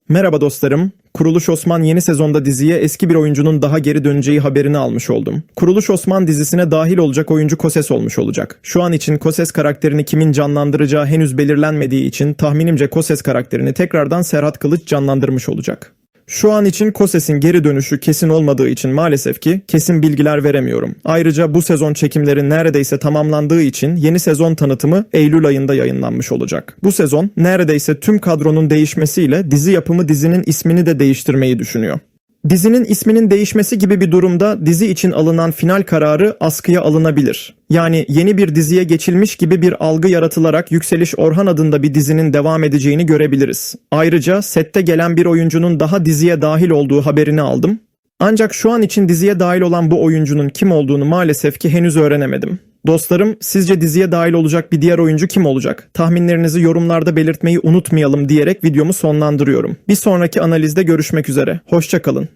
Merhaba dostlarım. Kuruluş Osman yeni sezonda diziye eski bir oyuncunun daha geri döneceği haberini almış oldum. Kuruluş Osman dizisine dahil olacak oyuncu Koses olmuş olacak. Şu an için Koses karakterini kimin canlandıracağı henüz belirlenmediği için tahminimce Koses karakterini tekrardan Serhat Kılıç canlandırmış olacak. Şu an için Koses'in geri dönüşü kesin olmadığı için maalesef ki kesin bilgiler veremiyorum. Ayrıca bu sezon çekimleri neredeyse tamamlandığı için yeni sezon tanıtımı Eylül ayında yayınlanmış olacak. Bu sezon neredeyse tüm kadronun değişmesiyle dizi yapımı dizinin ismini de değiştirmeyi düşünüyor. Dizinin isminin değişmesi gibi bir durumda dizi için alınan final kararı askıya alınabilir. Yani yeni bir diziye geçilmiş gibi bir algı yaratılarak Yükseliş Orhan adında bir dizinin devam edeceğini görebiliriz. Ayrıca sette gelen bir oyuncunun daha diziye dahil olduğu haberini aldım. Ancak şu an için diziye dahil olan bu oyuncunun kim olduğunu maalesef ki henüz öğrenemedim. Dostlarım, sizce diziye dahil olacak bir diğer oyuncu kim olacak? Tahminlerinizi yorumlarda belirtmeyi unutmayalım diyerek videomu sonlandırıyorum. Bir sonraki analizde görüşmek üzere. Hoşça kalın.